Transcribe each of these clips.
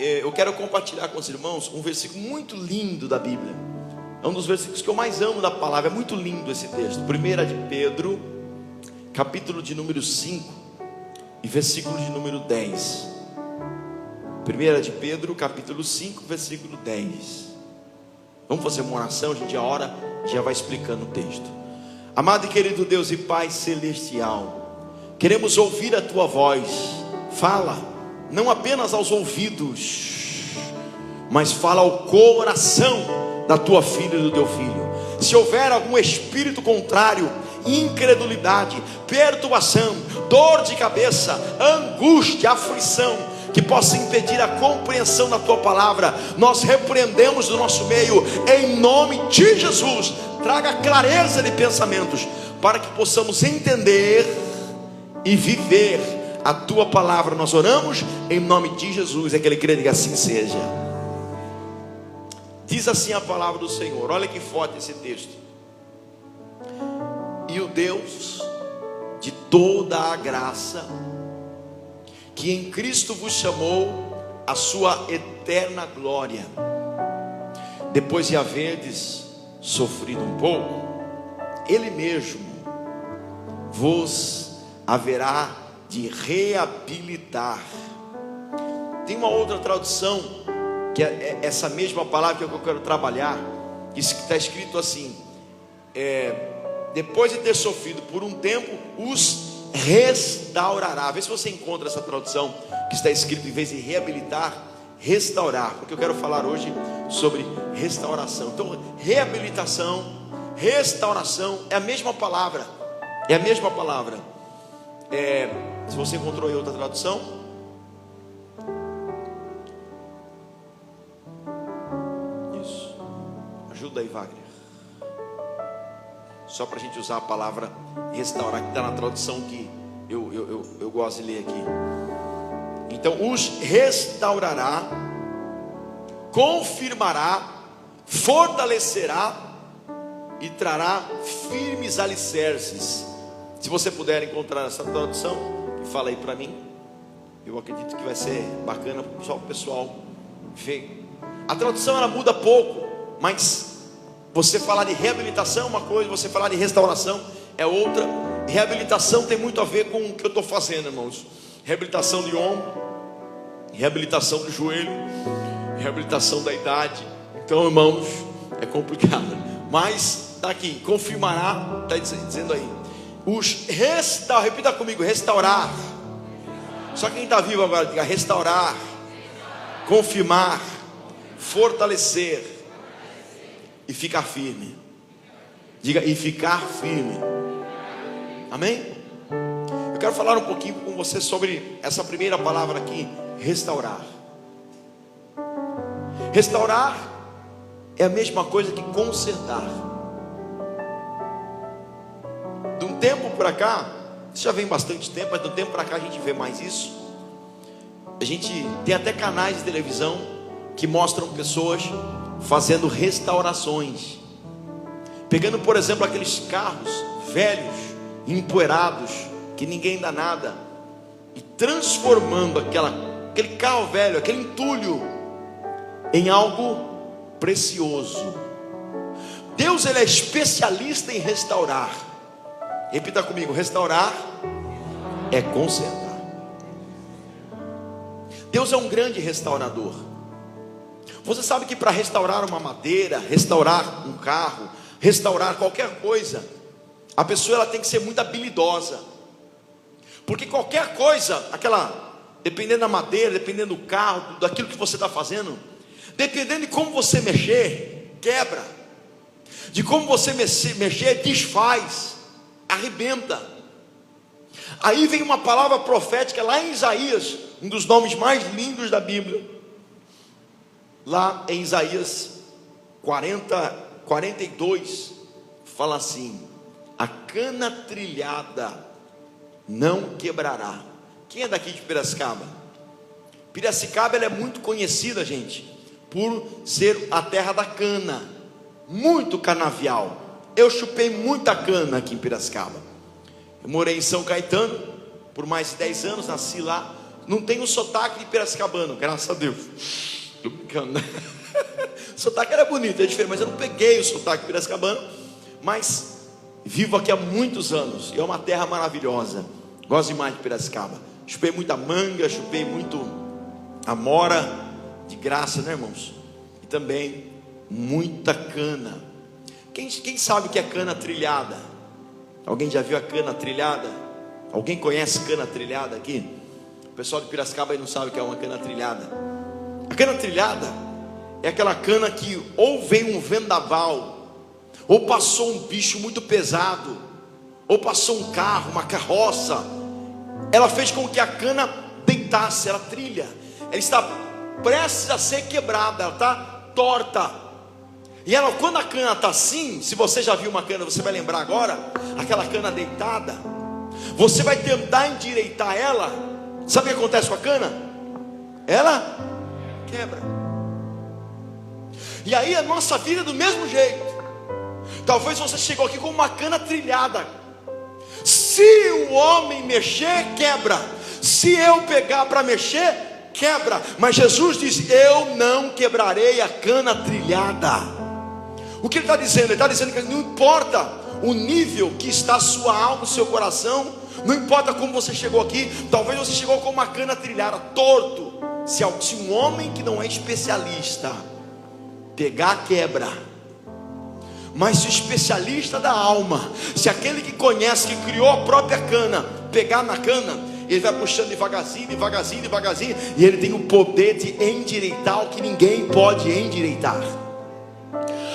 Eu quero compartilhar com os irmãos um versículo muito lindo da Bíblia. É um dos versículos que eu mais amo da palavra. É muito lindo esse texto. 1 de Pedro, capítulo de número 5 e versículo de número 10. 1 de Pedro, capítulo 5, versículo 10. Vamos fazer uma oração, a gente já ora, já vai explicando o texto. Amado e querido Deus e Pai celestial, queremos ouvir a Tua voz. Fala não apenas aos ouvidos, mas fala ao coração da tua filha e do teu filho. Se houver algum espírito contrário, incredulidade, perturbação, dor de cabeça, angústia, aflição, que possa impedir a compreensão da tua palavra, nós repreendemos do nosso meio, em nome de Jesus. Traga clareza de pensamentos, para que possamos entender e viver a tua palavra. Nós oramos em nome de Jesus. Aquele crê, diga assim seja. Diz assim a palavra do Senhor. Olha que forte esse texto. E o Deus de toda a graça, que em Cristo vos chamou a sua eterna glória, depois de haverdes sofrido um pouco, Ele mesmo vos haverá de reabilitar. Tem uma outra tradução que é essa mesma palavra que eu quero trabalhar, que está escrito assim: depois de ter sofrido por um tempo, os restaurará. Vê se você encontra essa tradução que está escrito, em vez de reabilitar, restaurar, porque eu quero falar hoje sobre restauração. Então, reabilitação, restauração é a mesma palavra. É a mesma palavra. Se você encontrou aí outra tradução, isso, ajuda aí, Wagner, só para a gente usar a palavra restaurar, que está na tradução que eu gosto de ler aqui. Então, os restaurará, confirmará, fortalecerá e trará firmes alicerces. Se você puder encontrar essa tradução, fala aí para mim. Eu acredito que vai ser bacana só para o pessoal ver. A tradução ela muda pouco, mas você falar de reabilitação é uma coisa, você falar de restauração é outra. Reabilitação tem muito a ver com o que eu estou fazendo, irmãos. Reabilitação de ombro, reabilitação do joelho, reabilitação da idade. Então, irmãos, é complicado, mas está aqui, confirmará, está dizendo aí. Repita comigo, restaurar. Só quem está vivo agora, diga restaurar, confirmar, fortalecer e ficar firme. Diga, e ficar firme. Amém? Eu quero falar um pouquinho com você sobre essa primeira palavra aqui, restaurar. Restaurar é a mesma coisa que consertar. De um tempo para cá, isso já vem bastante tempo, mas de um tempo para cá a gente vê mais isso. A gente tem até canais de televisão que mostram pessoas fazendo restaurações, pegando, por exemplo, aqueles carros velhos, empoeirados, que ninguém dá nada, e transformando aquele carro velho, aquele entulho, em algo precioso. Deus, ele é especialista em restaurar. Repita comigo, restaurar é consertar. Deus é um grande restaurador. Você sabe que para restaurar uma madeira, restaurar um carro, restaurar qualquer coisa, a pessoa ela tem que ser muito habilidosa. Porque qualquer coisa, dependendo da madeira, dependendo do carro, daquilo que você está fazendo, dependendo de como você mexer, quebra. De como você mexer, desfaz, arrebenta. Aí vem uma palavra profética lá em Isaías, um dos nomes mais lindos da Bíblia. Lá em Isaías 42, fala assim: a cana trilhada não quebrará. Quem é daqui de Piracicaba? Piracicaba ela é muito conhecida, gente, por ser a terra da cana, muito canavial. Eu chupei muita cana aqui em Piracicaba. Eu morei em São Caetano por mais de 10 anos, nasci lá. não tem o sotaque de piracicabano, graças a Deus. Estou brincando, né? O sotaque era bonito, é diferente, mas eu não peguei o sotaque piracicabano. Mas vivo aqui há muitos anos, e é uma terra maravilhosa. Gosto demais de Piracicaba. Chupei muita manga, chupei muito amora, de graça, né, irmãos? E também muita cana. Quem sabe o que é cana trilhada? Alguém já viu a cana trilhada? Alguém conhece cana trilhada aqui? O pessoal de Piracicaba aí não sabe o que é uma cana trilhada. A cana trilhada é aquela cana que ou vem um vendaval, ou passou um bicho muito pesado, ou passou um carro, uma carroça. Ela fez com que a cana deitasse, ela trilha, ela está prestes a ser quebrada, ela está torta. E ela, quando a cana está assim, se você já viu uma cana, você vai lembrar agora, aquela cana deitada, você vai tentar endireitar ela. Sabe o que acontece com a cana? Ela quebra. E aí a nossa vida é do mesmo jeito. Talvez você chegou aqui com uma cana trilhada. Se o homem mexer, quebra. Se eu pegar para mexer, quebra. Mas Jesus disse: eu não quebrarei a cana trilhada. O que ele está dizendo? Ele está dizendo que não importa o nível que está a sua alma, o seu coração, não importa como você chegou aqui. Talvez você chegou com uma cana trilhada, torto. Se um homem que não é especialista pegar, quebra. Mas se o especialista da alma, se aquele que conhece, que criou a própria cana, pegar na cana, ele vai puxando devagarzinho, devagarzinho, devagarzinho, e ele tem o poder de endireitar o que ninguém pode endireitar.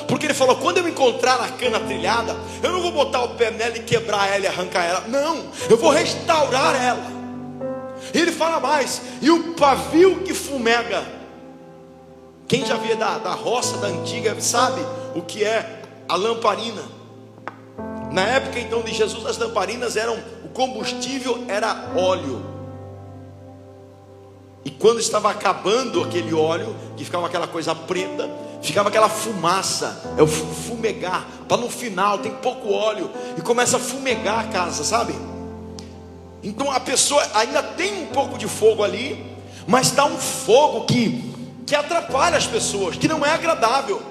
Porque ele falou: quando eu encontrar a cana trilhada, eu não vou botar o pé nela e quebrar ela e arrancar ela. Não, eu vou restaurar ela. E ele fala mais: e o pavio que fumega. Quem já via da roça da antiga sabe o que é a lamparina. Na época então de Jesus, as lamparinas eram, o combustível era óleo. E quando estava acabando aquele óleo, que ficava aquela coisa preta, ficava aquela fumaça, é o fumegar, para no final tem pouco óleo e começa a fumegar a casa, sabe? Então a pessoa ainda tem um pouco de fogo ali, mas dá um fogo que atrapalha as pessoas, que não é agradável.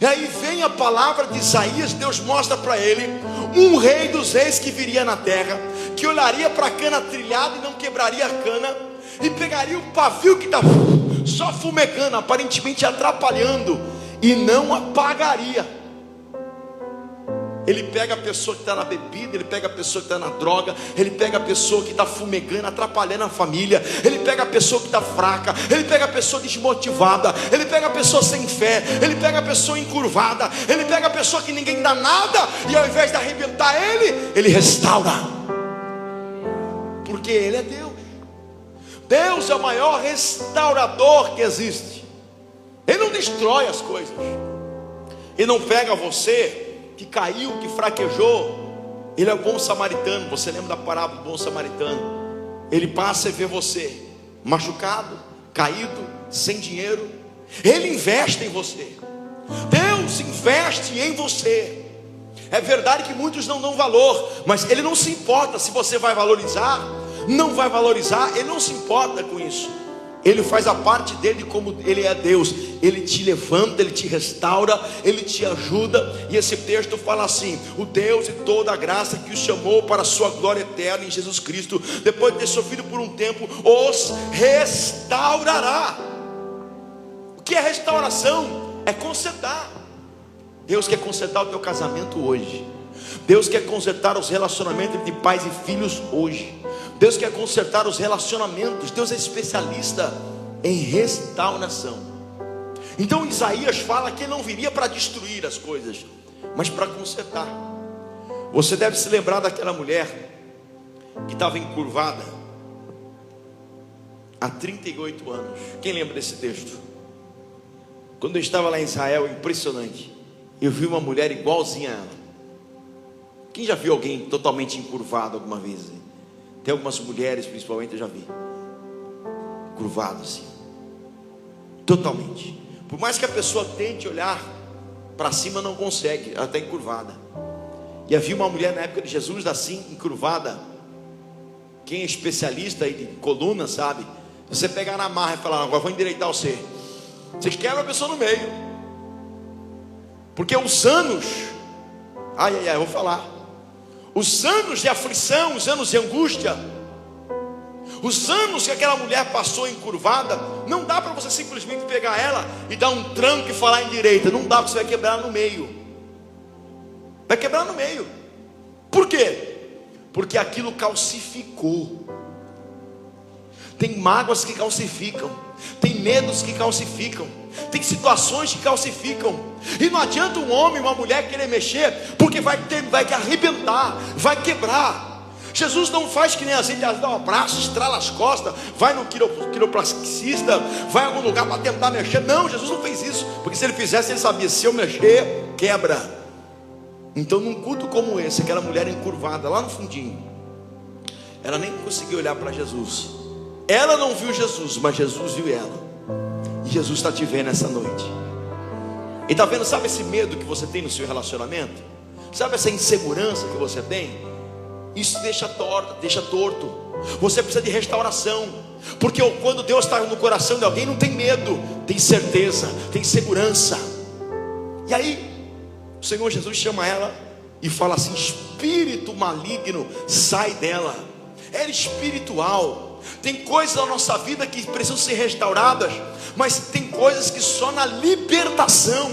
E aí vem a palavra de Isaías, Deus mostra para ele um rei dos reis que viria na terra, que olharia para a cana trilhada e não quebraria a cana, e pegaria o pavio que está só fumegando, aparentemente atrapalhando, e não apagaria. Ele pega a pessoa que está na bebida, ele pega a pessoa que está na droga, ele pega a pessoa que está fumegando, atrapalhando a família, ele pega a pessoa que está fraca, ele pega a pessoa desmotivada, ele pega a pessoa sem fé, ele pega a pessoa encurvada, ele pega a pessoa que ninguém dá nada, e ao invés de arrebentar ele restaura, porque ele é Deus. Deus é o maior restaurador que existe. Ele não destrói as coisas, ele não pega você que caiu, que fraquejou. Ele é o bom samaritano. Você lembra da parábola do bom samaritano? Ele passa e vê você machucado, caído, sem dinheiro. Ele investe em você. Deus investe em você. É verdade que muitos não dão valor, mas Ele não se importa se você vai valorizar, não vai valorizar. Ele não se importa com isso. Ele faz a parte dele, como Ele é Deus. Ele te levanta, Ele te restaura, Ele te ajuda. E esse texto fala assim: o Deus de toda a graça que os chamou para a sua glória eterna em Jesus Cristo, depois de ter sofrido por um tempo, os restaurará. O que é restauração? É consertar. Deus quer consertar o teu casamento hoje. Deus quer consertar os relacionamentos de pais e filhos hoje. Deus quer consertar os relacionamentos. Deus é especialista em restauração. Então Isaías fala que ele não viria para destruir as coisas, mas para consertar. Você deve se lembrar daquela mulher que estava encurvada há 38 anos. Quem lembra desse texto? Quando eu estava lá em Israel, impressionante, eu vi uma mulher igualzinha a ela. Quem já viu alguém totalmente encurvado alguma vez? Tem algumas mulheres, principalmente, eu já vi curvado assim, totalmente. Por mais que a pessoa tente olhar para cima, não consegue, ela está encurvada. E havia uma mulher na época de Jesus assim, encurvada. Quem é especialista aí de coluna sabe Se você pegar na marra e falar, agora vou endireitar você quebra a pessoa no meio. Porque os anos, eu vou falar, os anos de aflição, os anos de angústia, os anos que aquela mulher passou encurvada, não dá para você simplesmente pegar ela e dar um tranco e falar em direita. Não dá, porque você vai quebrar ela no meio. Vai quebrar no meio. Por quê? Porque aquilo calcificou. Tem mágoas que calcificam, tem medos que calcificam, tem situações que calcificam. E não adianta um homem, uma mulher querer mexer, porque vai arrebentar, vai quebrar. Jesus não faz que nem a gente, dá um abraço, estrala as costas, vai no quiropraxista, vai em algum lugar para tentar mexer. Não, Jesus não fez isso, porque se ele fizesse, ele sabia, se eu mexer, quebra. Então num culto como esse, aquela mulher encurvada lá no fundinho, ela nem conseguiu olhar para Jesus. Ela não viu Jesus, mas Jesus viu ela. E Jesus está te vendo essa noite. E está vendo, sabe esse medo que você tem no seu relacionamento? Sabe essa insegurança que você tem? Isso deixa torto. Você precisa de restauração. Porque quando Deus está no coração de alguém, não tem medo, tem certeza, tem segurança. E aí o Senhor Jesus chama ela e fala assim: espírito maligno, sai dela. Era espiritual. Tem coisas na nossa vida que precisam ser restauradas, mas tem coisas que só na libertação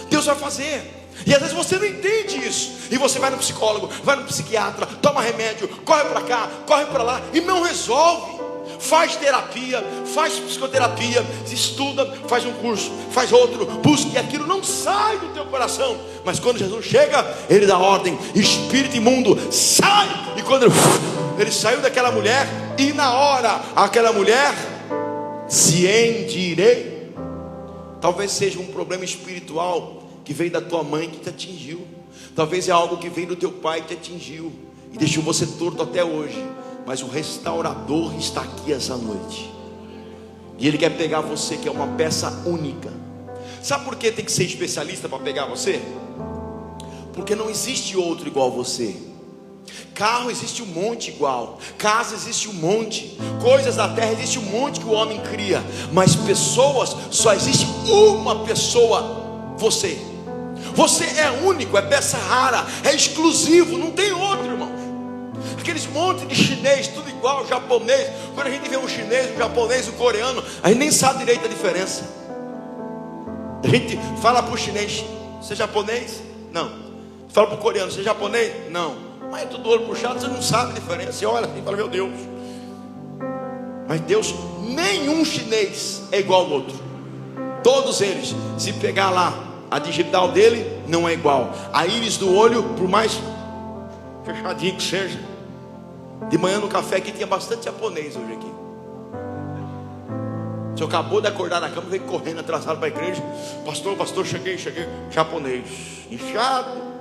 Deus vai fazer. E às vezes você não entende isso, e você vai no psicólogo, vai no psiquiatra, toma remédio, corre para cá, corre para lá, e não resolve. Faz terapia, faz psicoterapia, estuda, faz um curso, faz outro, busca, e aquilo não sai do teu coração. Mas quando Jesus chega, ele dá ordem: espírito imundo, sai. E quando ele saiu daquela mulher, e na hora aquela mulher se endireitou. Talvez seja um problema espiritual que veio da tua mãe que te atingiu. Talvez é algo que veio do teu pai que te atingiu e deixou você torto até hoje. Mas o restaurador está aqui essa noite, e ele quer pegar você, que é uma peça única. Sabe por que tem que ser especialista para pegar você? Porque não existe outro igual a você. Carro existe um monte igual, casa existe um monte, coisas da terra existe um monte que o homem cria, mas pessoas, só existe uma pessoa, você. Você é único, é peça rara, é exclusivo, não tem outro, irmão. Aqueles montes de chinês, tudo igual, japonês. Quando a gente vê um chinês, um japonês, um coreano, a gente nem sabe direito a diferença. A gente fala para o chinês: você é japonês? Não. Fala para o coreano: você é japonês? Não. Mas é tudo olho puxado, você não sabe a diferença. Você olha assim e fala: meu Deus. Mas Deus, nenhum chinês é igual ao outro. Todos eles, se pegar lá a digital dele, não é igual. A íris do olho, por mais fechadinho que seja. De manhã no café aqui tinha bastante japonês hoje aqui. O senhor acabou de acordar na cama, veio correndo atrasado para a igreja: pastor, cheguei, japonês, inchado.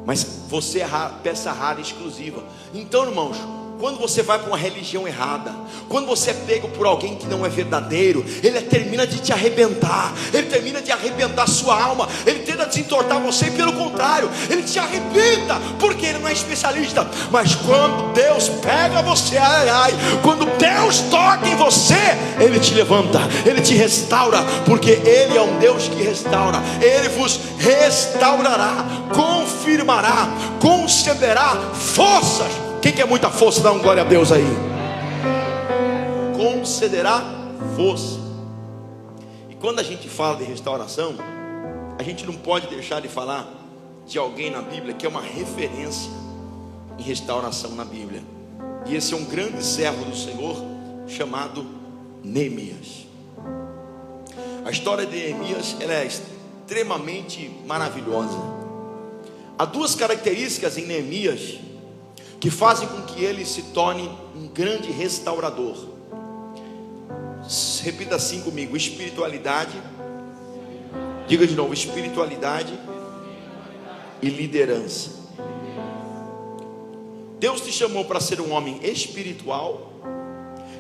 Mas você é peça rara, exclusiva. Então, irmãos, quando você vai para uma religião errada, quando você é pego por alguém que não é verdadeiro, ele termina de te arrebentar, ele termina de arrebentar a sua alma, ele tenta desentortar você, e pelo contrário, ele te arrebenta, porque ele não é especialista. Mas quando Deus pega você, quando Deus toca em você, ele te levanta, ele te restaura, porque ele é um Deus que restaura. Ele vos restaurará, confirmará, concederá forças. Quem quer muita força, dá um glória a Deus aí. Concederá força. E quando a gente fala de restauração, a gente não pode deixar de falar de alguém na Bíblia que é uma referência em restauração na Bíblia. E esse é um grande servo do Senhor chamado Neemias. A história de Neemias, ela é extremamente maravilhosa. Há duas características em Neemias que fazem com que ele se torne um grande restaurador. Repita assim comigo: espiritualidade. Diga de novo: espiritualidade e liderança. Deus te chamou para ser um homem espiritual,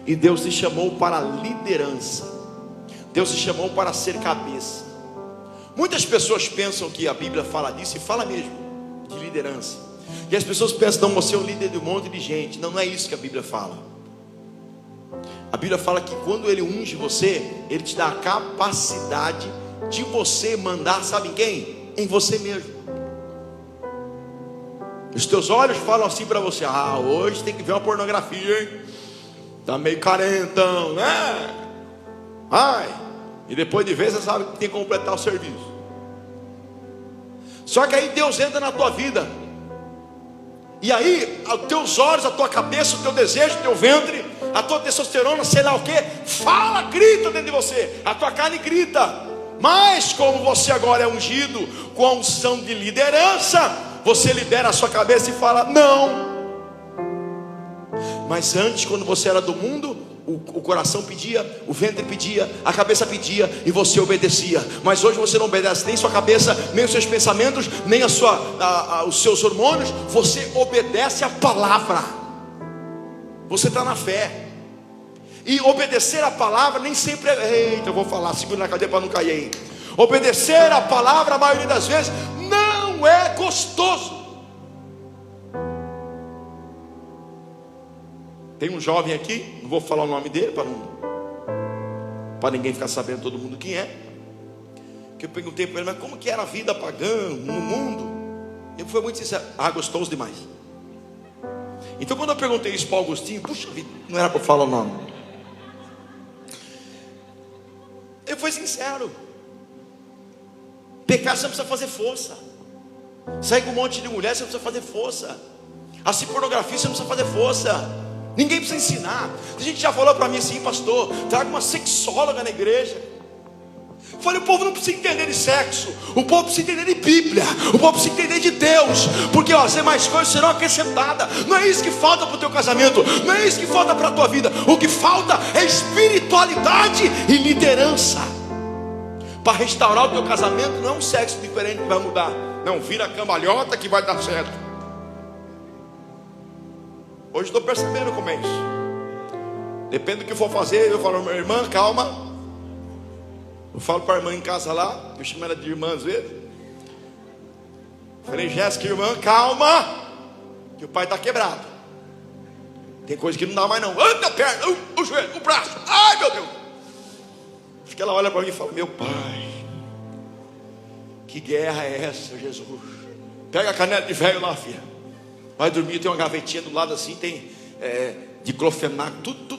e Deus te chamou para liderança. Deus te chamou para ser cabeça. Muitas pessoas pensam que a Bíblia fala disso, e fala mesmo, de liderança. E as pessoas pensam: não, você é o líder de um monte de gente. Não, não é isso que a Bíblia fala. A Bíblia fala que quando Ele unge você, Ele te dá a capacidade de você mandar, sabe em quem? Em você mesmo. Os teus olhos falam assim para você: ah, hoje tem que ver uma pornografia, hein? Tá meio carentão, né? Ai, e depois de ver, você sabe que tem que completar o serviço. Só que aí Deus entra na tua vida, e aí os teus olhos, a tua cabeça, o teu desejo, o teu ventre, a tua testosterona, sei lá o que, fala, grita dentro de você, a tua carne grita. Mas como você agora é ungido com a unção de liderança, você libera a sua cabeça e fala: não. Mas antes, quando você era do mundo, o coração pedia, o ventre pedia, a cabeça pedia e você obedecia. Mas hoje você não obedece nem sua cabeça, nem os seus pensamentos, nem os seus hormônios. Você obedece a palavra. Você está na fé. E obedecer a palavra nem sempre é... Eita, eu vou falar, segura na cadeira para não cair aí. Obedecer a palavra, a maioria das vezes, não é gostoso. Tem um jovem aqui, não vou falar o nome dele para ninguém ficar sabendo todo mundo quem é. Que eu perguntei para ele: mas como que era a vida pagã no mundo? Ele foi muito sincero: ah, gostoso demais. Então quando eu perguntei isso para Augustinho, puxa vida, não era para falar o nome. Ele foi sincero. Pecar você não precisa fazer força. Sair com um monte de mulher você não precisa fazer força. Assistir pornografia você não precisa fazer força. Ninguém precisa ensinar. A gente já falou para mim assim: pastor, traga uma sexóloga na igreja. Eu falei: o povo não precisa entender de sexo, o povo precisa entender de Bíblia, o povo precisa entender de Deus. Porque as demais coisas serão acrescentadas. Não é isso que falta para o teu casamento, não é isso que falta para a tua vida. O que falta é espiritualidade e liderança. Para restaurar o teu casamento, não é um sexo diferente que vai mudar. Não, vira a cambalhota que vai dar certo. Hoje estou percebendo como é isso. Depende do que for fazer, eu falo: minha irmã, calma. Eu falo para a irmã em casa lá, eu chamo ela de irmã às vezes. Falei: Jéssica, irmã, calma, que o pai está quebrado. Tem coisa que não dá mais não. Anda a perna, o joelho, o braço. Ai meu Deus. Acho que ela olha para mim e fala: meu pai, que guerra é essa, Jesus? Pega a caneta de velho lá, filha. Vai dormir, tem uma gavetinha do lado assim, tem diclofenaco, tudo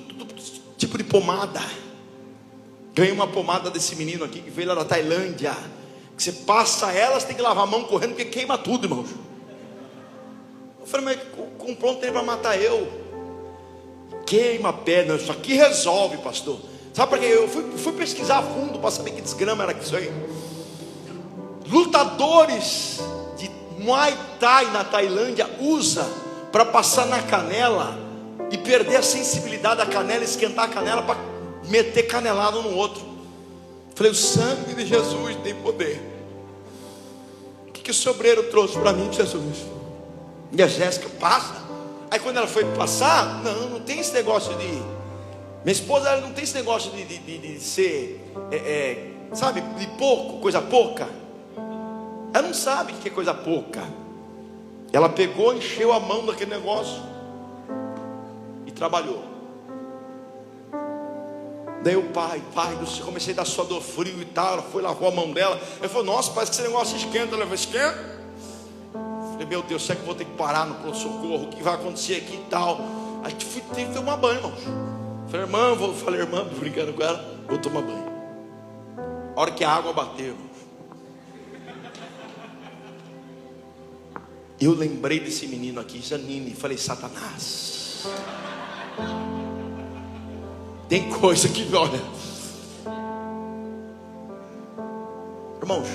tipo de pomada. Ganhei uma pomada desse menino aqui que veio lá da Tailândia, que você passa ela, você tem que lavar a mão correndo, porque queima tudo, irmãos. Eu falei: mas comprou um trem para matar eu. Queima a perna, isso aqui resolve, pastor. Sabe por quê? Eu fui pesquisar a fundo para saber que desgrama era isso aí. Lutadores de Muay Thai na Tailândia usa para passar na canela e perder a sensibilidade da canela, esquentar a canela para meter canelado no outro. Falei: o sangue de Jesus tem poder. O que o sobreiro trouxe para mim, Jesus? E a Jéssica passa. Aí quando ela foi passar, não tem esse negócio de... Minha esposa, ela não tem esse negócio de ser sabe, de pouco, coisa pouca. Ela não sabe o que é coisa pouca. Ela pegou, encheu a mão daquele negócio e trabalhou. Daí o pai do céu, comecei a dar suador frio e tal. Ela foi, lavou a mão dela. Ele falou: nossa, parece que esse negócio esquenta. Ela falou: esquenta? Eu falei: meu Deus, será que eu vou ter que parar no pronto-socorro? O que vai acontecer aqui e tal? Aí fui ter que tomar banho, irmãos. Falei: irmã, brincando com ela, vou tomar banho. A hora que a água bateu, eu lembrei desse menino aqui, Janine. Falei: Satanás, tem coisa que, olha, irmãos,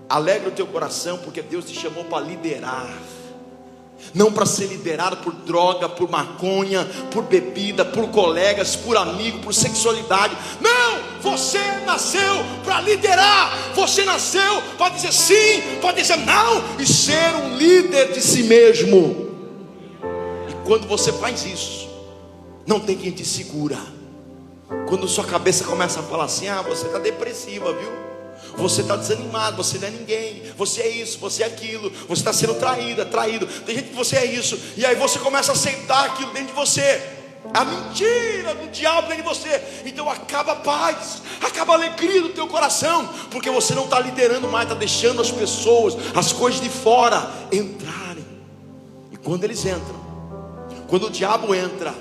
alegra o teu coração, porque Deus te chamou para liderar, não para ser liderado por droga, por maconha, por bebida, por colegas, por amigo, por sexualidade. Não, você nasceu para liderar. Você nasceu para dizer sim, para dizer não e ser um líder de si mesmo. E quando você faz isso, não tem quem te segura. Quando sua cabeça começa a falar assim: ah, você está depressiva, viu? Você está desanimado, você não é ninguém, você é isso, você é aquilo, você está sendo traído. Tem gente que você é isso, e aí você começa a aceitar aquilo dentro de você. a mentira do diabo dentro de você. Então acaba a paz, acaba a alegria do teu coração, porque você não está liderando mais, está deixando as pessoas, as coisas de fora entrarem. E quando eles entram, quando o diabo entra,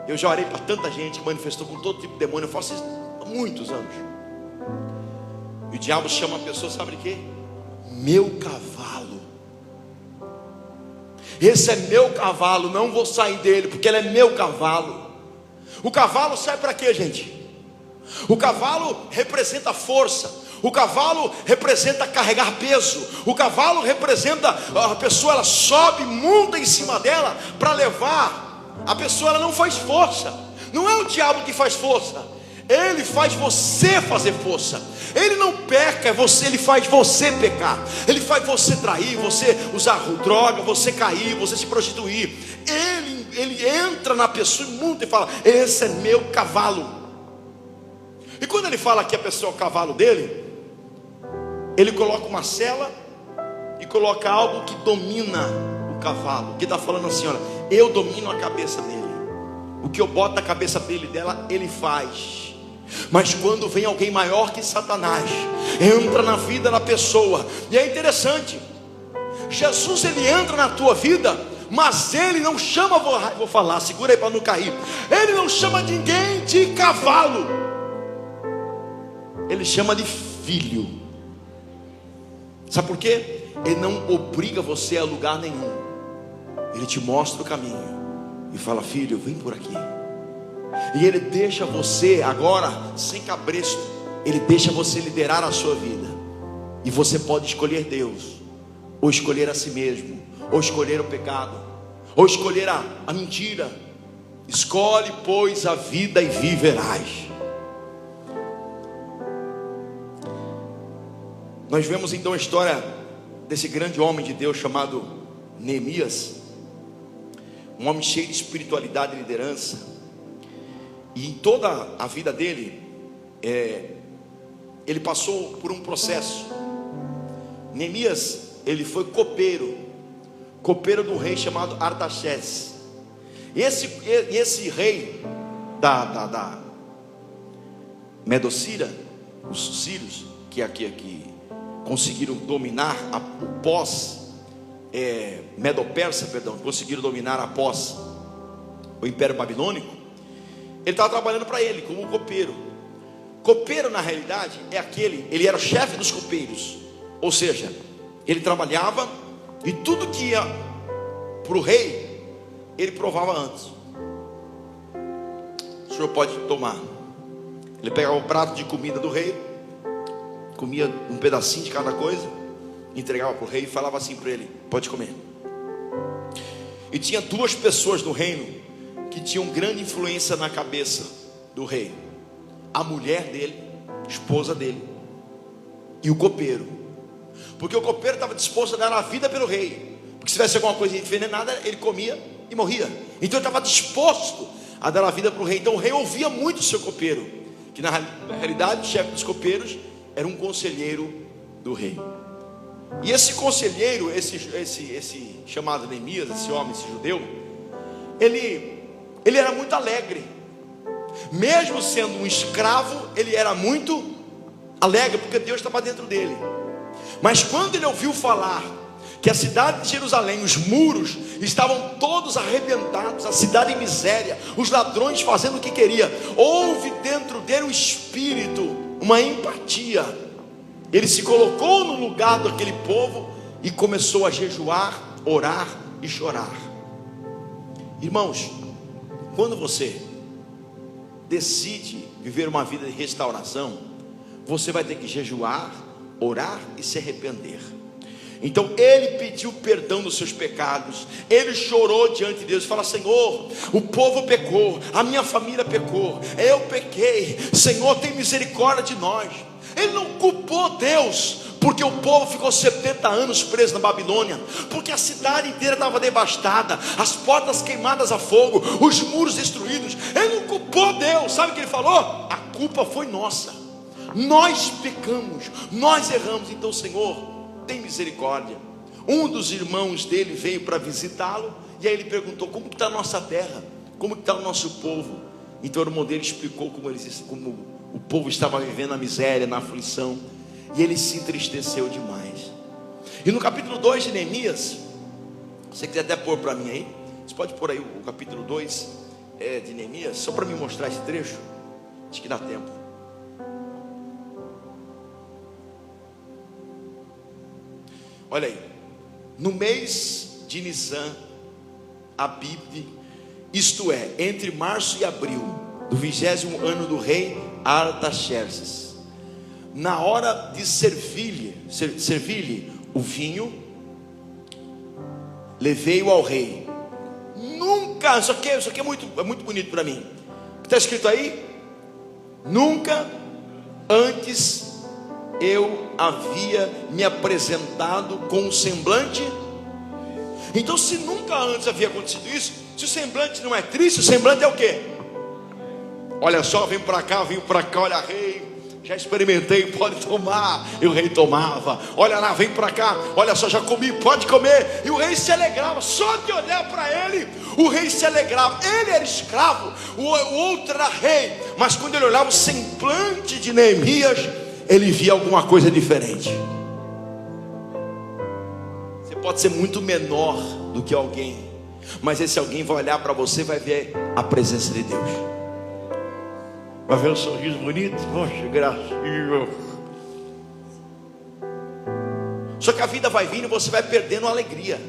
eu já orei para tanta gente que manifestou com todo tipo de demônio, eu faço isso há muitos anos. E o diabo chama a pessoa, sabe de quê? Meu cavalo. Esse é meu cavalo, não vou sair dele, porque ele é meu cavalo. O cavalo serve para quê, gente? O cavalo representa força. O cavalo representa carregar peso. O cavalo representa a pessoa, ela sobe, monta em cima dela para levar. A pessoa, ela não faz força. Não é o diabo que faz força, ele faz você fazer força. Ele não peca, ele faz você pecar. Ele faz você trair, você usar droga, você cair, você se prostituir. Ele entra na pessoa e monta e fala: esse é meu cavalo. E quando ele fala que a pessoa é o cavalo dele, ele coloca uma sela e coloca algo que domina o cavalo, que está falando assim: olha, eu domino a cabeça dele. O que eu boto na cabeça dela, ele faz. Mas quando vem alguém maior que Satanás, entra na vida da pessoa. E é interessante, Jesus, ele entra na tua vida, mas ele não chama, vou falar, segura aí para não cair. Ele não chama ninguém de cavalo, ele chama de filho. Sabe por quê? Ele não obriga você a lugar nenhum. Ele te mostra o caminho e fala: filho, vem por aqui. E ele deixa você agora sem cabresto. Ele deixa você liderar a sua vida. E você pode escolher Deus, ou escolher a si mesmo, ou escolher o pecado, ou escolher a mentira. Escolhe, pois, a vida e viverás. Nós vemos então a história desse grande homem de Deus chamado Neemias, um homem cheio de espiritualidade e liderança. E em toda a vida dele, ele passou por um processo. Neemias, ele foi copeiro do rei chamado Artaxerxes. Esse rei da Medocira, os sírios, que aqui conseguiram dominar o Medo-Persa, conseguiram dominar após o Império Babilônico. Ele estava trabalhando para ele como um copeiro. Copeiro, na realidade, ele era o chefe dos copeiros. Ou seja, ele trabalhava e tudo que ia para o rei, ele provava antes. O senhor pode tomar. Ele pegava o prato de comida do rei, comia um pedacinho de cada coisa, entregava para o rei e falava assim para ele: pode comer. E tinha duas pessoas no reino que tinham grande influência na cabeça do rei: a mulher dele, esposa dele, e o copeiro. Porque o copeiro estava disposto a dar a vida pelo rei, porque se tivesse alguma coisa envenenada, ele comia e morria. Então ele estava disposto a dar a vida para o rei. Então o rei ouvia muito o seu copeiro, que na realidade o chefe dos copeiros era um conselheiro do rei. E esse conselheiro, esse chamado Neemias, esse homem, esse judeu, ele era muito alegre. Mesmo sendo um escravo, ele era muito alegre, porque Deus estava dentro dele. Mas quando ele ouviu falar que a cidade de Jerusalém, os muros estavam todos arrebentados, a cidade em miséria, os ladrões fazendo o que queria, houve dentro dele um espírito, uma empatia. Ele se colocou no lugar daquele povo e começou a jejuar, orar e chorar. Irmãos, quando você decide viver uma vida de restauração, você vai ter que jejuar, orar e se arrepender. Então ele pediu perdão dos seus pecados, ele chorou diante de Deus e falou: Senhor, o povo pecou, a minha família pecou, eu pequei, Senhor, tem misericórdia de nós. Ele não culpou Deus porque o povo ficou 70 anos preso na Babilônia, porque a cidade inteira estava devastada, as portas queimadas a fogo, os muros destruídos. Ele não culpou Deus. Sabe o que ele falou? A culpa foi nossa, nós pecamos, nós erramos. Então, Senhor, tem misericórdia. Um dos irmãos dele veio para visitá-lo, e aí ele perguntou: como está a nossa terra? como está o nosso povo? Então o irmão dele explicou como o povo estava vivendo na miséria, na aflição, e ele se entristeceu demais. E no capítulo 2 de Neemias, se você quiser até pôr para mim aí, você pode pôr aí o capítulo 2 de Neemias, só para me mostrar esse trecho, acho que dá tempo. Olha aí, no mês de Nisan, Abib, isto é, entre março e abril, do 20º ano do rei Artaxerxes, na hora de servir-lhe o vinho, levei-o ao rei. Nunca, isso aqui é muito bonito para mim. O que está escrito aí? Nunca antes eu havia me apresentado com um semblante. Então, se nunca antes havia acontecido isso, se o semblante não é triste, o semblante é o quê? Olha só, vem para cá, olha, rei, já experimentei, pode tomar. E o rei tomava. Olha lá, vem para cá, olha só, já comi, pode comer. E o rei se alegrava, só de olhar para ele, o rei se alegrava. Ele era escravo, o outro era rei, mas quando ele olhava o semblante de Neemias, ele via alguma coisa diferente. Você pode ser muito menor do que alguém, mas esse alguém vai olhar para você, vai ver a presença de Deus, vai ver um sorriso bonito. Poxa, gracinha. Só que a vida vai vindo e você vai perdendo a alegria,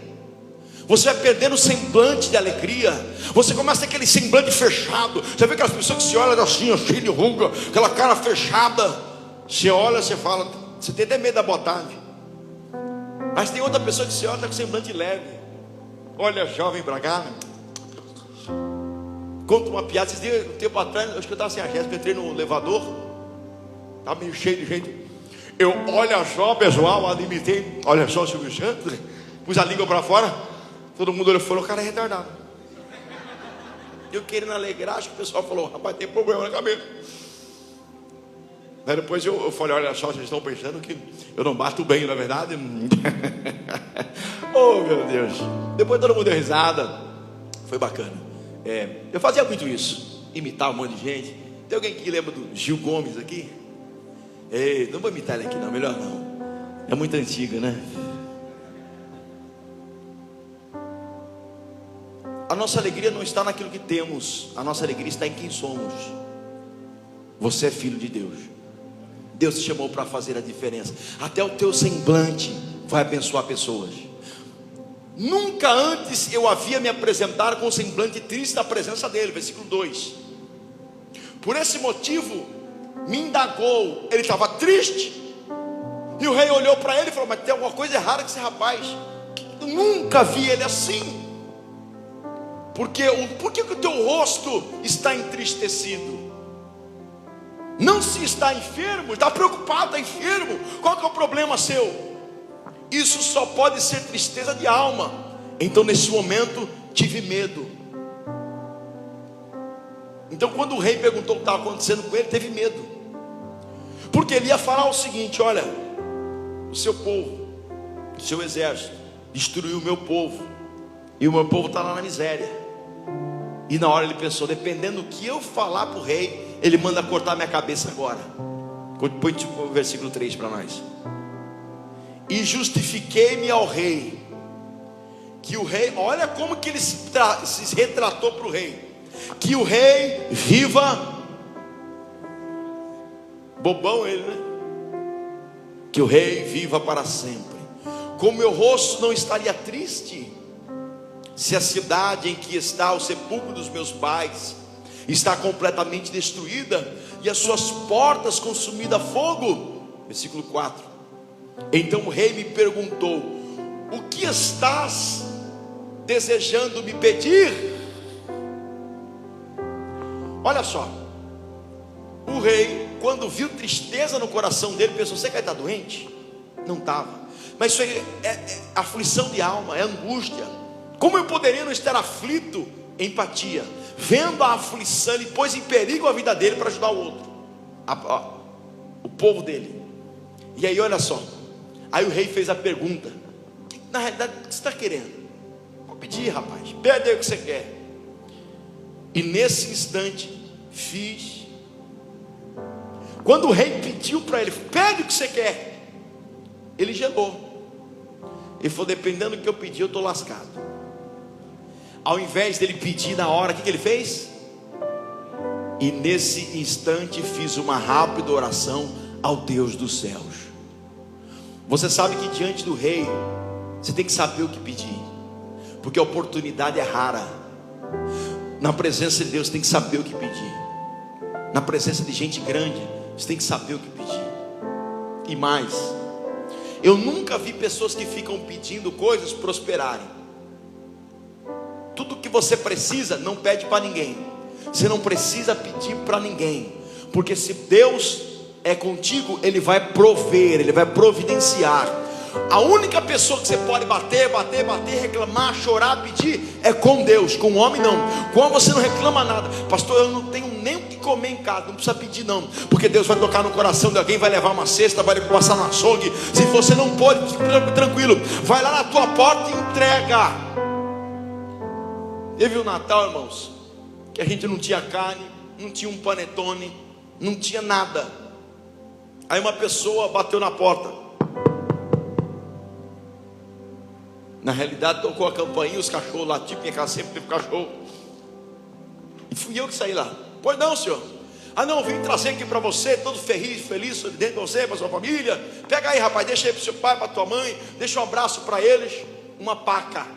você vai perdendo o semblante de alegria. Você começa a ter aquele semblante fechado. Você vê aquelas pessoas que se olham assim, cheio de ruga, aquela cara fechada. Você olha, você fala, você tem até medo da botagem. Mas tem outra pessoa que se olha, está com semblante leve. Olha, jovem pra cá, conta uma piada. Esses dias, um tempo atrás, acho que eu estava sem a Jéssica, entrei no elevador, estava meio cheio de gente. Eu, olha só, pessoal, admitei, olha só, Silvio Santos, pus a língua para fora. Todo mundo olhou e falou, o cara é retardado. Eu querendo alegrar, acho que o pessoal falou, rapaz, tem problema na cabeça. Daí depois eu falei, olha só, vocês estão pensando que eu não bato bem, não é verdade? Oh, meu Deus. Depois todo mundo deu risada. Foi bacana. Eu fazia muito isso, imitar um monte de gente. Tem alguém que lembra do Gil Gomes aqui? Ei, não vou imitar ele aqui não, melhor não. É muito antigo, né? A nossa alegria não está naquilo que temos, a nossa alegria está em quem somos. Você é filho de Deus. Deus te chamou para fazer a diferença. Até o teu semblante vai abençoar pessoas. Nunca antes eu havia me apresentado com um semblante triste na presença dele. Versículo 2. Por esse motivo me indagou. Ele estava triste. E o rei olhou para ele e falou, mas tem alguma coisa errada com esse rapaz. Eu nunca vi ele assim. Por que o teu rosto está entristecido? Não se está enfermo, está preocupado, está enfermo. Qual que é o problema seu? Isso só pode ser tristeza de alma. Então nesse momento tive medo. Então quando o rei perguntou o que estava acontecendo com ele, teve medo. Porque ele ia falar o seguinte, olha, o seu povo, o seu exército destruiu o meu povo, e o meu povo está lá na miséria. E na hora ele pensou, dependendo do que eu falar para o rei, ele manda cortar minha cabeça agora. Põe o versículo 3 para nós. E justifiquei-me ao rei, que o rei, olha como que ele se retratou para o rei, que o rei viva, bobão ele, né? Que o rei viva para sempre. Com meu rosto não estaria triste, se a cidade em que está o sepulcro dos meus pais está completamente destruída e as suas portas consumidas a fogo. Versículo 4. Então o rei me perguntou, o que estás desejando me pedir? Olha só, o rei, quando viu tristeza no coração dele, pensou, você quer estar doente? Não estava. Mas isso é aflição de alma, é angústia. Como eu poderia não estar aflito? Empatia. Vendo a aflição, ele pôs em perigo a vida dele para ajudar o outro, o povo dele. E aí olha só, aí o rei fez a pergunta, na realidade, o que você está querendo? Vou pedir, rapaz, pede aí o que você quer. E nesse instante fiz. Quando o rei pediu para ele: pede o que você quer, ele gelou. Ele falou: dependendo do que eu pedir, eu estou lascado. Ao invés dele pedir na hora, o que ele fez? E nesse instante fiz uma rápida oração ao Deus dos céus. Você sabe que diante do rei você tem que saber o que pedir, porque a oportunidade é rara. Na presença de Deus você tem que saber o que pedir. Na presença de gente grande você tem que saber o que pedir. E mais, eu nunca vi pessoas que ficam pedindo coisas prosperarem. Tudo que você precisa, não pede para ninguém. Você não precisa pedir para ninguém, porque se Deus é contigo, Ele vai prover, Ele vai providenciar. A única pessoa que você pode bater, reclamar, chorar, pedir é com Deus. Com o homem não. Com o homem você não reclama nada. Pastor, eu não tenho nem o que comer em casa. Não precisa pedir não, porque Deus vai tocar no coração de alguém, vai levar uma cesta, vai passar no açougue. Se você não pode, tranquilo, vai lá na tua porta e entrega. Teve o Natal, irmãos, que a gente não tinha carne, não tinha um panetone, não tinha nada. Aí uma pessoa bateu na porta. Na realidade tocou a campainha, os cachorros latiam, minha casa sempre teve cachorro. E fui eu que saí lá. Pois não, senhor? Ah não, vim trazer aqui para você, todo feliz, dentro de você, para sua família. Pega aí, rapaz, deixa aí para seu pai, para tua mãe. Deixa um abraço para eles. Uma paca.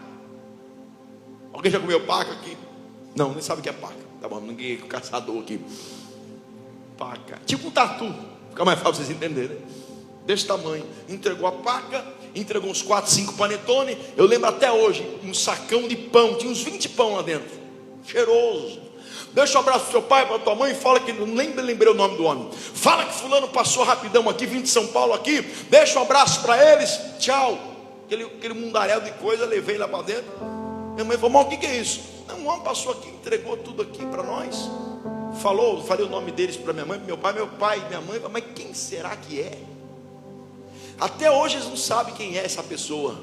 Alguém já comeu paca aqui? Não, nem sabe o que é paca. Tá bom, ninguém é caçador aqui. Paca, tipo um tatu. Fica mais fácil vocês entenderem, né? Desse tamanho. Entregou a paca, entregou uns 4, 5 panetone. Eu lembro até hoje, um sacão de pão. Tinha uns 20 pão lá dentro, cheiroso. Deixa um abraço para seu pai, para tua mãe. Fala que, não lembrei o nome do homem. Fala que fulano passou rapidão aqui, vim de São Paulo aqui. Deixa um abraço para eles, tchau. Aquele mundaréu de coisa, levei lá para dentro. Minha mãe falou: mas o que é isso? Não, um homem passou aqui, entregou tudo aqui para nós. Falei o nome deles para minha mãe, para meu pai e minha mãe. Mas quem será que é? Até hoje eles não sabem quem é essa pessoa.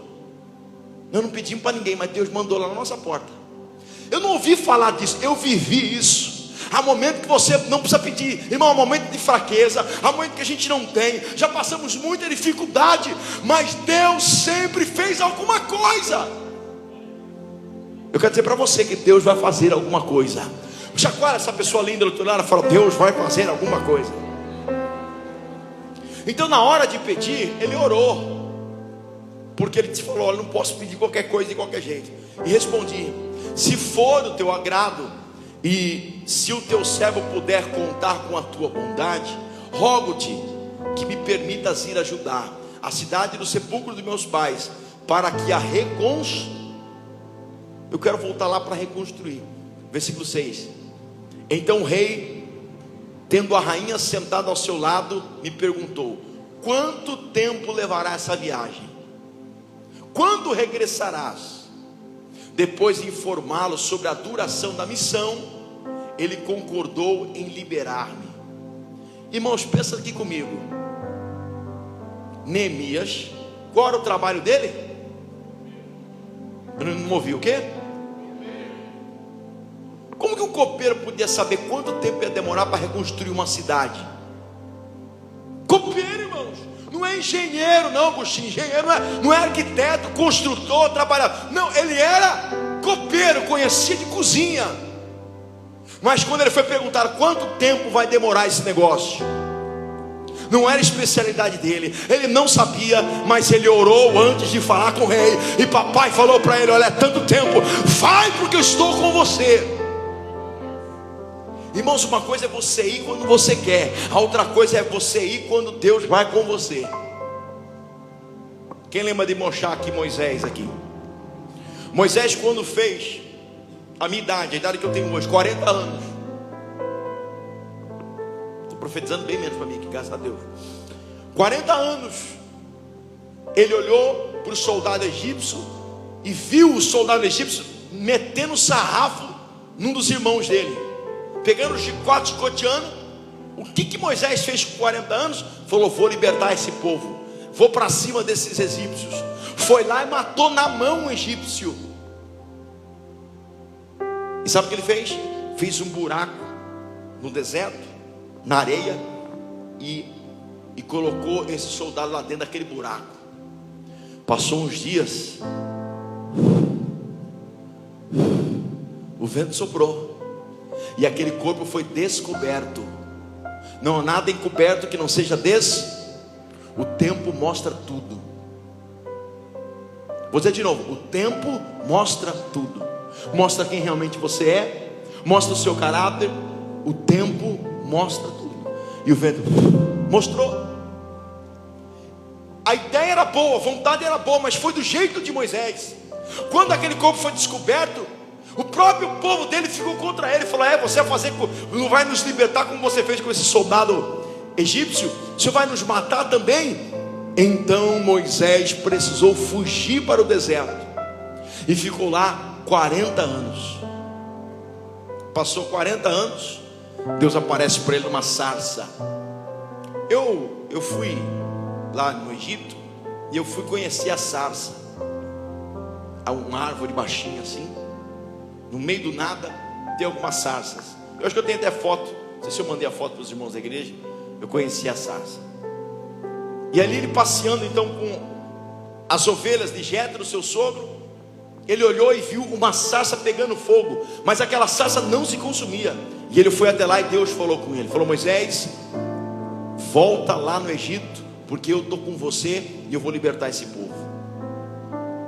Nós não pedimos para ninguém, mas Deus mandou lá na nossa porta. Eu não ouvi falar disso, eu vivi isso. Há momento que você não precisa pedir, irmão, há momento de fraqueza, há momento que a gente não tem, já passamos muita dificuldade, mas Deus sempre fez alguma coisa. Eu quero dizer para você que Deus vai fazer alguma coisa. Chacoalha essa pessoa linda do outro lado, fala: Deus vai fazer alguma coisa. Então na hora de pedir, ele orou, porque ele te falou: olha, não posso pedir qualquer coisa de qualquer jeito. E respondi: se for do teu agrado, e se o teu servo puder contar com a tua bondade, rogo-te que me permitas ir ajudar a cidade do sepulcro dos meus pais, para que a eu quero voltar lá para reconstruir. Versículo 6. Então o rei, tendo a rainha sentada ao seu lado, me perguntou: quanto tempo levará essa viagem? Quando regressarás? Depois de informá-lo sobre a duração da missão, ele concordou em liberar-me. Irmãos, pensa aqui comigo. Neemias, qual era o trabalho dele? Eu não ouvi o quê? Como que um copeiro podia saber quanto tempo ia demorar para reconstruir uma cidade? Copeiro, irmãos, não é engenheiro não, Agostinho. Engenheiro não é arquiteto, construtor, trabalhador. Não, ele era copeiro, conhecia de cozinha. Mas quando ele foi perguntar quanto tempo vai demorar esse negócio, não era especialidade dele, ele não sabia, mas ele orou antes de falar com o rei. E papai falou para ele: olha, é tanto tempo, vai porque eu estou com você. Irmãos, uma coisa é você ir quando você quer, a outra coisa é você ir quando Deus vai com você. Quem lembra de Moshá Moisés aqui? Moisés, quando fez a minha idade, a idade que eu tenho hoje, 40 anos. Estou profetizando bem menos para mim aqui, graças a Deus. 40 anos. Ele olhou para o soldado egípcio e viu o soldado egípcio metendo sarrafo num dos irmãos dele, pegando o chicote, chicoteando. O que Moisés fez com 40 anos? Falou: vou libertar esse povo, vou para cima desses egípcios. Foi lá e matou na mão um egípcio. E sabe o que ele fez? fez um buraco no deserto, na areia, e colocou esse soldado lá dentro daquele buraco. Passou uns dias, o vento soprou, e aquele corpo foi descoberto. Não há nada encoberto que não seja o tempo mostra tudo. Vou dizer de novo: o tempo mostra tudo. Mostra quem realmente você é, mostra o seu caráter. O tempo mostra tudo. E o vento mostrou. A ideia era boa, a vontade era boa, mas foi do jeito de Moisés. Quando aquele corpo foi descoberto, o próprio povo dele ficou contra ele. Falou: você vai fazer, não vai nos libertar como você fez com esse soldado egípcio? Você vai nos matar também? Então Moisés precisou fugir para o deserto e ficou lá 40 anos. Passou 40 anos, Deus aparece para ele numa sarça. Eu fui lá no Egito e eu fui conhecer a sarça. Há uma árvore baixinha assim, no meio do nada tem algumas sarsas. Eu acho que eu tenho até foto, não sei se eu mandei a foto para os irmãos da igreja. Eu conheci a sarça. E ali ele passeando então com as ovelhas de Jetro, seu sogro, ele olhou e viu uma sarça pegando fogo, mas aquela sarça não se consumia. E ele foi até lá e Deus falou com ele, falou: Moisés, volta lá no Egito, porque eu estou com você e eu vou libertar esse povo.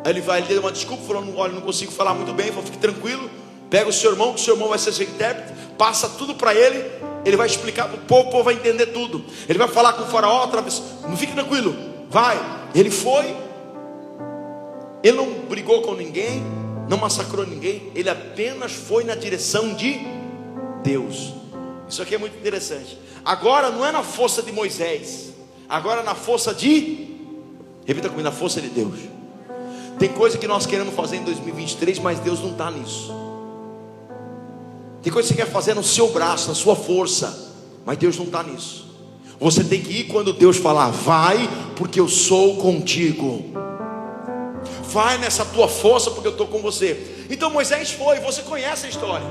Aí ele deu uma desculpa, falou: olha, não consigo falar muito bem. Falou: fique tranquilo, pega o seu irmão, que o seu irmão vai ser seu intérprete, passa tudo para ele, ele vai explicar para o povo vai entender tudo. Ele vai falar com o faraó, não fique tranquilo, vai. Ele foi, ele não brigou com ninguém, não massacrou ninguém, ele apenas foi na direção de Deus. Isso aqui é muito interessante. Agora não é na força de Moisés, agora é na força repita comigo, na força de Deus. Tem coisa que nós queremos fazer em 2023, mas Deus não está nisso. Tem coisa que você quer fazer no seu braço, na sua força, mas Deus não está nisso. Você tem que ir quando Deus falar: vai, porque eu sou contigo. Vai nessa tua força, porque eu estou com você. Então Moisés foi, você conhece a história.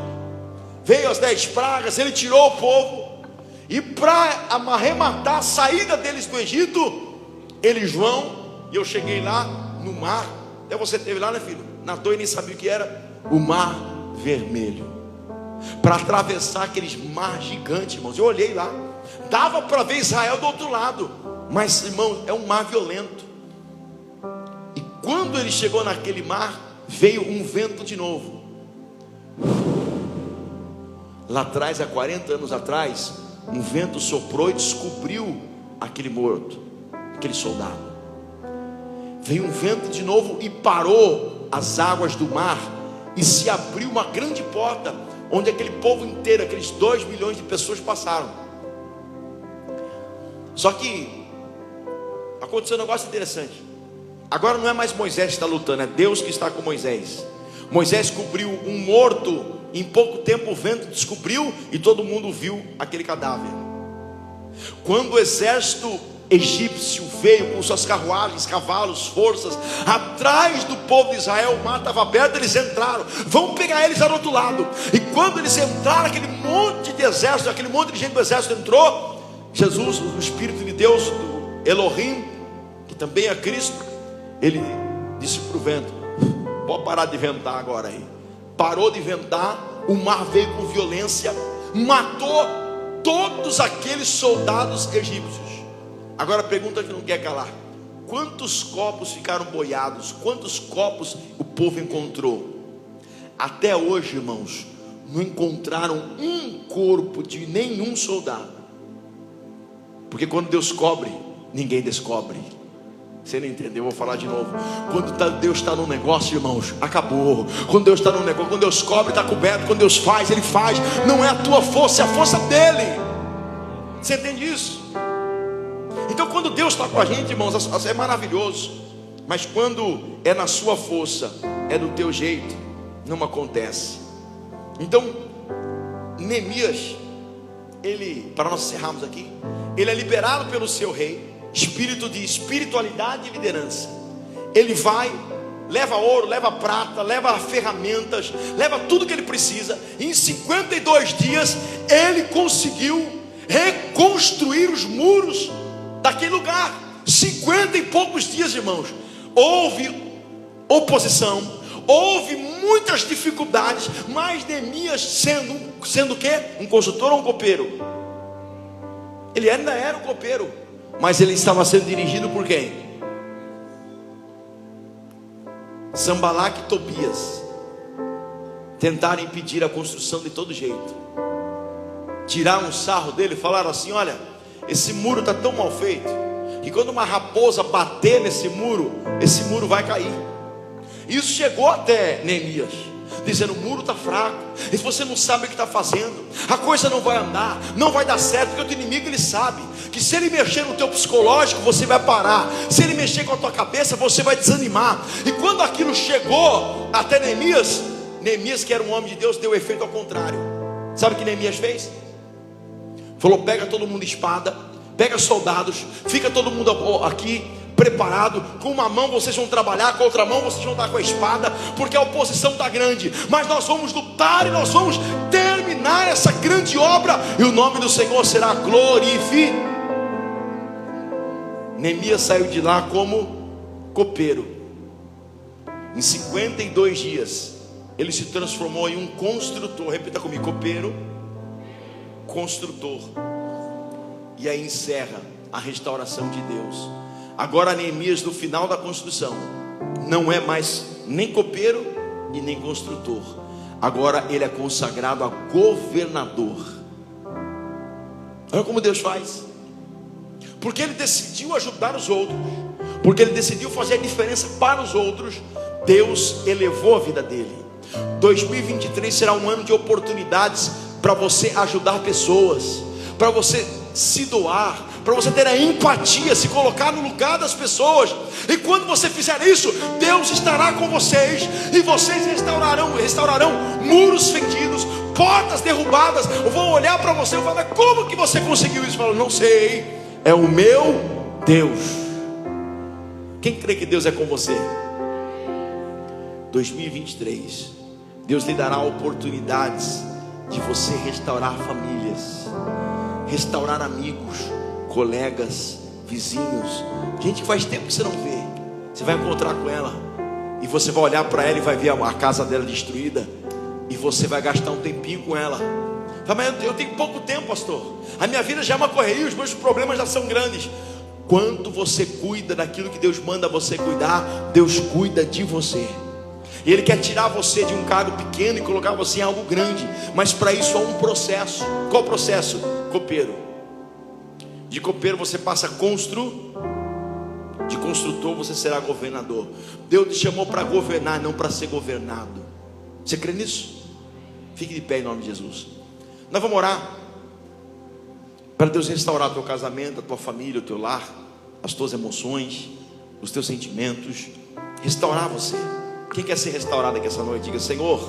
Veio as 10 pragas, ele tirou o povo. E para arrematar a saída deles do Egito, eles vão, e eu cheguei lá no mar. Até você esteve lá, né, filho? Nadou e nem sabia o que era. O Mar Vermelho. Para atravessar aqueles mar gigantes, irmãos. Eu olhei lá, dava para ver Israel do outro lado, mas, irmão, é um mar violento. E quando ele chegou naquele mar, veio um vento de novo. Lá atrás, há 40 anos atrás, um vento soprou e descobriu aquele morto, aquele soldado. Veio um vento de novo e parou as águas do mar, e se abriu uma grande porta, onde aquele povo inteiro, aqueles 2 milhões de pessoas passaram. Só que aconteceu um negócio interessante. Agora não é mais Moisés que está lutando, é Deus que está com Moisés. Moisés cobriu um morto, em pouco tempo o vento descobriu e todo mundo viu aquele cadáver. Quando o exército egípcio veio com suas carruagens, cavalos, forças, atrás do povo de Israel, o mar estava aberto, eles entraram, vão pegar eles lá do outro lado. E quando eles entraram, aquele monte de exército, aquele monte de gente do exército entrou, Jesus, o Espírito de Deus, do Elohim, que também é Cristo, ele disse para o vento: pode parar de ventar agora aí. Parou de ventar, o mar veio com violência, matou todos aqueles soldados egípcios. Agora a pergunta que não quer calar: quantos copos ficaram boiados? Quantos copos o povo encontrou? Até hoje, irmãos, não encontraram um corpo de nenhum soldado. Porque quando Deus cobre, ninguém descobre. Você não entendeu? Vou falar de novo. Quando Deus está no negócio, irmãos, acabou. Quando Deus está no negócio, quando Deus cobre, está coberto. Quando Deus faz, Ele faz. Não é a tua força, é a força dEle. Você entende isso? Então quando Deus está com a gente, irmãos, é maravilhoso. Mas quando é na sua força, é do teu jeito, não acontece. Então Neemias, para nós encerrarmos aqui, ele é liberado pelo seu rei, espírito de espiritualidade e liderança. Ele vai, leva ouro, leva prata, leva ferramentas, leva tudo que ele precisa. Em 52 dias ele conseguiu reconstruir os muros daquele lugar. 50 e poucos dias, irmãos. Houve oposição, houve muitas dificuldades, mas Neemias sendo o quê? Um construtor ou um copeiro? Ele ainda era um copeiro, mas ele estava sendo dirigido por quem? Sanbalat e Tobias tentaram impedir a construção de todo jeito. Tiraram um sarro dele, falaram assim: olha, esse muro está tão mal feito que quando uma raposa bater nesse muro, esse muro vai cair. Isso chegou até Neemias, dizendo: o muro está fraco, e se você não sabe o que está fazendo, a coisa não vai andar, não vai dar certo, porque o teu inimigo ele sabe que se ele mexer no teu psicológico, você vai parar, se ele mexer com a tua cabeça, você vai desanimar. E quando aquilo chegou até Neemias, Neemias, que era um homem de Deus, deu o efeito ao contrário. Sabe o que Neemias fez? Falou: pega todo mundo espada, pega soldados, fica todo mundo aqui preparado. Com uma mão vocês vão trabalhar, com a outra mão vocês vão estar com a espada, porque a oposição está grande, mas nós vamos lutar e nós vamos terminar essa grande obra, e o nome do Senhor será glorificado. Neemias saiu de lá como copeiro. Em 52 dias ele se transformou em um construtor. Repita comigo: copeiro, construtor. E aí encerra a restauração de Deus. Agora Neemias, no final da construção, não é mais nem copeiro e nem construtor. Agora ele é consagrado a governador. Olha como Deus faz. Porque ele decidiu ajudar os outros, porque ele decidiu fazer a diferença para os outros, Deus elevou a vida dele. 2023 será um ano de oportunidades para você ajudar pessoas, para você se doar, para você ter a empatia, se colocar no lugar das pessoas. E quando você fizer isso, Deus estará com vocês, e vocês restaurarão muros fendidos, portas derrubadas. Vão olhar para você e falar: como que você conseguiu isso? Fala: não sei, é o meu Deus. Quem crê que Deus é com você? 2023, Deus lhe dará oportunidades de você restaurar famílias, restaurar amigos, colegas, vizinhos, gente que faz tempo que você não vê. Você vai encontrar com ela, e você vai olhar para ela e vai ver a casa dela destruída, e você vai gastar um tempinho com ela. Mas eu tenho pouco tempo, pastor, a minha vida já é uma correria, os meus problemas já são grandes. Quando você cuida daquilo que Deus manda você cuidar, Deus cuida de você. E Ele quer tirar você de um cargo pequeno e colocar você em algo grande. Mas para isso há um processo. Qual processo? Copeiro. De copeiro você passa a de construtor você será governador. Deus te chamou para governar, não para ser governado. Você crê nisso? Fique de pé em nome de Jesus. Nós vamos orar para Deus restaurar o teu casamento, a tua família, o teu lar, as tuas emoções, os teus sentimentos. Restaurar você. Quem quer ser restaurado aqui essa noite? Diga: Senhor,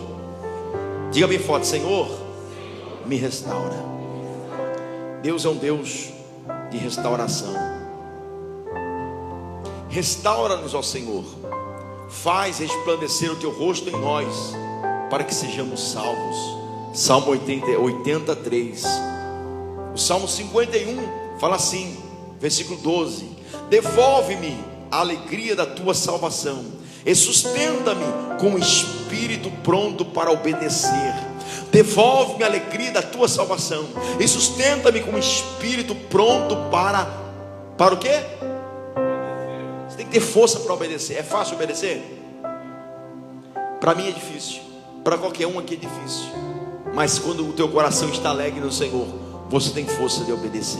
diga bem forte: Senhor, me restaura. Deus é um Deus de restauração. Restaura-nos, ó Senhor. Faz resplandecer o teu rosto em nós, para que sejamos salvos. Salmo 83. O Salmo 51 fala assim, versículo 12: devolve-me a alegria da tua salvação, e sustenta-me com o espírito pronto para obedecer. Devolve-me a alegria da tua salvação, e sustenta-me com o espírito pronto para o quê? Você tem que ter força para obedecer. É fácil obedecer? Para mim é difícil, para qualquer um aqui é difícil. Mas quando o teu coração está alegre no Senhor, você tem força de obedecer.